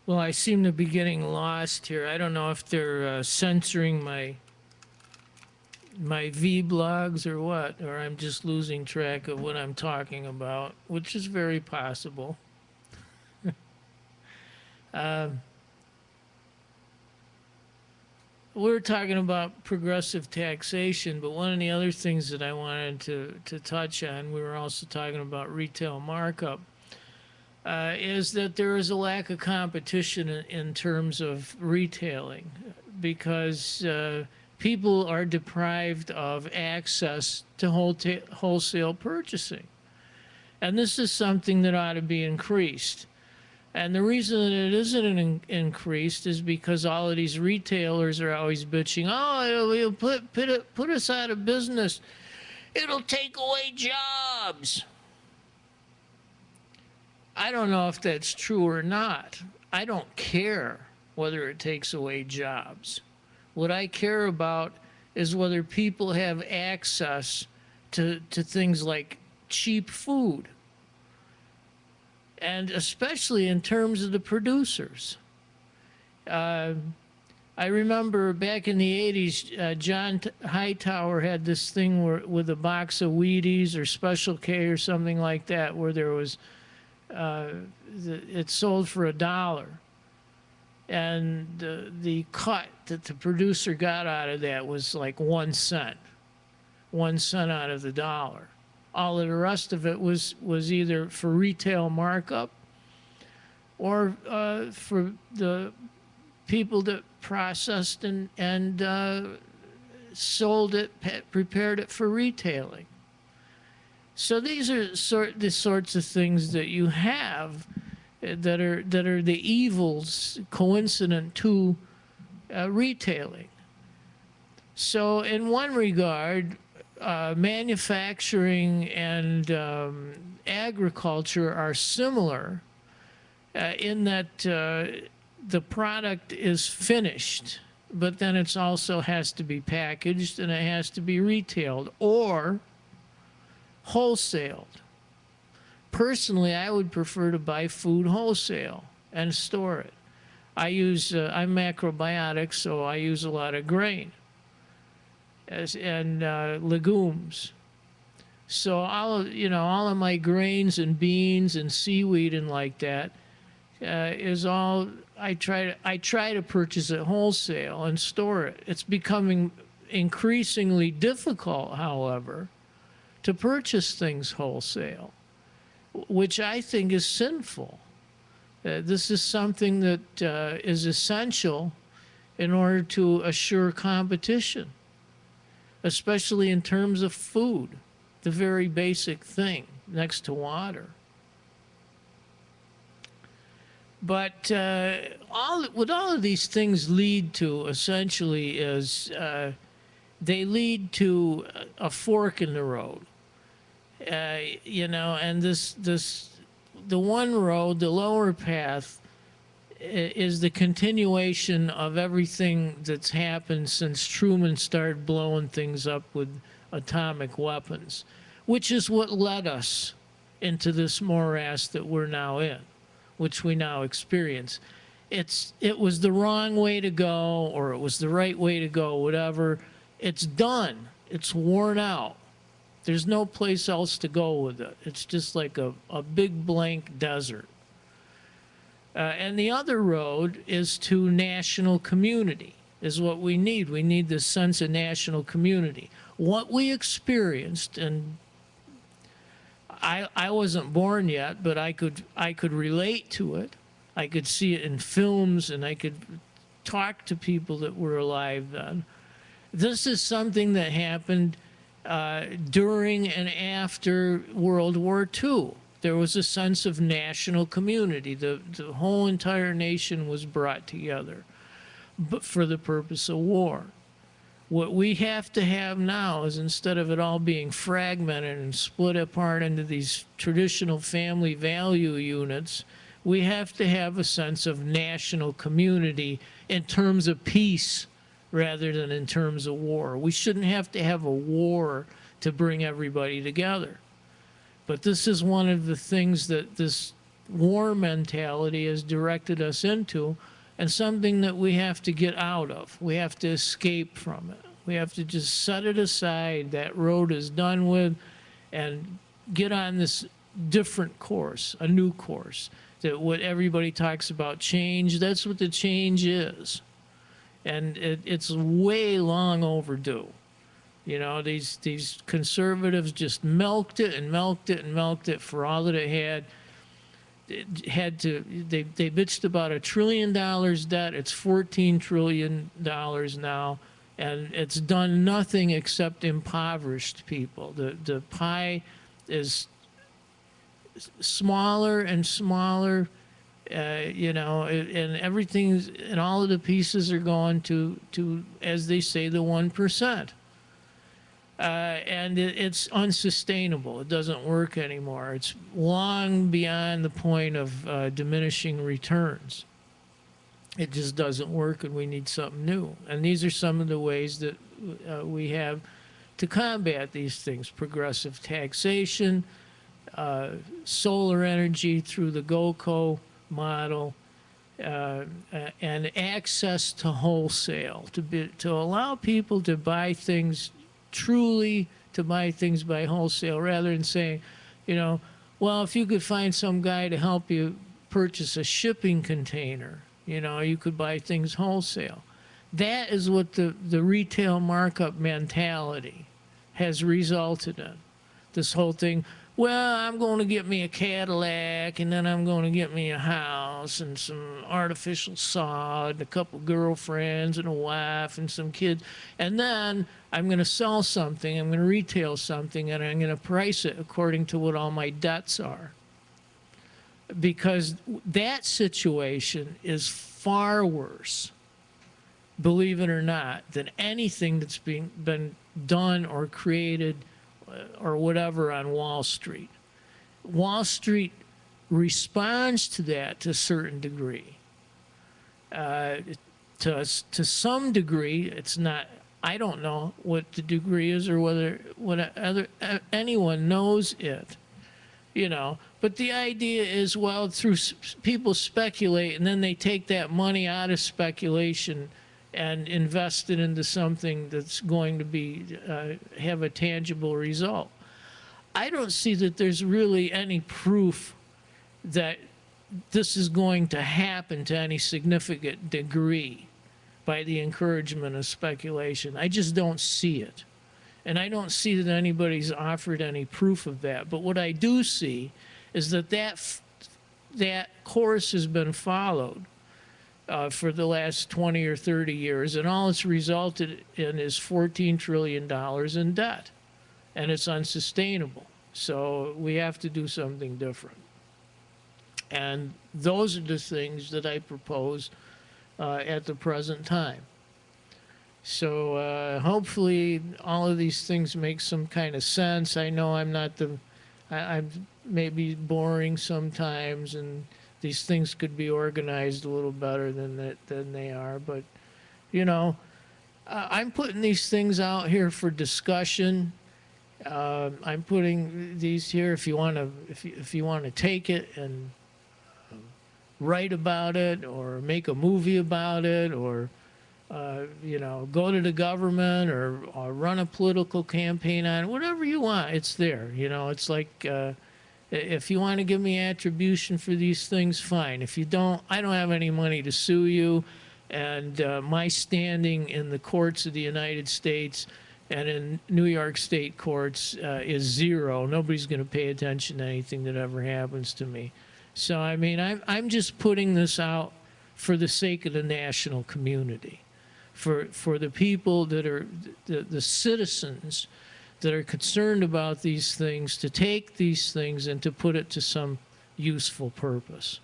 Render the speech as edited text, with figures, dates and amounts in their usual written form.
Well, I seem to be getting lost here. I don't know if they're censoring my vlogs or what, or I'm just losing track of what I'm talking about, which is very possible. We're talking about progressive taxation, but one of the other things that I wanted to touch on, we were also talking about retail markup, is that there is a lack of competition in terms of retailing because people are deprived of access to wholesale purchasing. And this is something that ought to be increased. And the reason that it isn't increased is because all of these retailers are always bitching, oh, it'll put us out of business. It'll take away jobs. I don't know if that's true or not. I don't care whether it takes away jobs. What I care about is whether people have access to things like cheap food. And especially in terms of the producers. I remember back in the 80s, John Hightower had this thing with a box of Wheaties or Special K or something like that, where there was, it sold for $1. And the cut that the producer got out of that was like 1 cent. 1 cent out of the dollar. All of the rest of it was either for retail markup or for the people that processed and sold it, prepared it for retailing. So these are the sorts of things that you have that are the evils coincident to retailing. So in one regard, manufacturing and agriculture are similar in that the product is finished, but then it also has to be packaged and it has to be retailed or wholesaled. Personally, I would prefer to buy food wholesale and store it. I'm macrobiotic, so I use a lot of grain and legumes. So all of my grains and beans and seaweed and like that is all I try to purchase it wholesale and store it. It's becoming increasingly difficult, however, to purchase things wholesale, which I think is sinful. This is something that is essential in order to assure competition, especially in terms of food, the very basic thing next to water. But what all of these things lead to essentially is they lead to a fork in the road. And the one road, the lower path, is the continuation of everything that's happened since Truman started blowing things up with atomic weapons, which is what led us into this morass that we're now in, which we now experience. It was the wrong way to go, or it was the right way to go, whatever. It's done. It's worn out. There's no place else to go with it. It's just like a big blank desert. And the other road is to national community, is what we need. We need this sense of national community. What we experienced, and I wasn't born yet, but I could relate to it. I could see it in films, and I could talk to people that were alive then. This is something that happened during and after World War II. There was a sense of national community. The whole entire nation was brought together but for the purpose of war. What we have to have now is, instead of it all being fragmented and split apart into these traditional family value units, we have to have a sense of national community in terms of peace rather than in terms of war. We shouldn't have to have a war to bring everybody together. But this is one of the things that this war mentality has directed us into, and something that we have to get out of. We have to escape from it. We have to just set it aside. That road is done with, and get on this different course, a new course. That what everybody talks about change, that's what the change is. And it's way long overdue. You know, these conservatives just milked it and milked it and milked it for all that it had. It had to, they bitched about $1 trillion debt. It's $14 trillion now, and it's done nothing except impoverished people. The pie is smaller and smaller, you know, and everything's, and all of the pieces are going to, as they say, the 1%. And it's unsustainable. It doesn't work anymore. It's long beyond the point of diminishing returns. It just doesn't work, and we need something new. And these are some of the ways that we have to combat these things: progressive taxation, solar energy through the GOCO model, and access to wholesale, to allow people to buy things, truly to buy things by wholesale, rather than saying, you know, well, if you could find some guy to help you purchase a shipping container, you know, you could buy things wholesale. That is what the retail markup mentality has resulted in. This whole thing, well, I'm going to get me a Cadillac, and then I'm going to get me a house and some artificial sod and a couple girlfriends and a wife and some kids. And then I'm going to sell something, I'm going to retail something, and I'm going to price it according to what all my debts are. Because that situation is far worse, believe it or not, than anything that's been done or created or whatever on Wall Street. Wall Street responds to that to a certain degree. To some degree, it's not, I don't know what the degree is or whether anyone knows it, you know. But the idea is, well, through people speculate, and then they take that money out of speculation and invest it into something that's going to be have a tangible result. I don't see that there's really any proof that this is going to happen to any significant degree by the encouragement of speculation. I just don't see it. And I don't see that anybody's offered any proof of that. But what I do see is that course has been followed for the last 20 or 30 years, and all it's resulted in is $14 trillion in debt, and it's unsustainable. So we have to do something different. And those are the things that I propose at the present time. So hopefully all of these things make some kind of sense. I know I'm maybe boring sometimes, and these things could be organized a little better than they are. But, you know, I'm putting these things out here for discussion. I'm putting these here if you want to take it and write about it or make a movie about it, or you know, go to the government or run a political campaign on it. Whatever you want, it's there. You know, it's like if you want to give me attribution for these things, fine. If you don't, I don't have any money to sue you, and my standing in the courts of the United States and in New York State courts is zero. Nobody's going to pay attention to anything that ever happens to me. So, I mean, I'm just putting this out for the sake of the national community, for the people that are the citizens that are concerned about these things, to take these things and to put it to some useful purpose.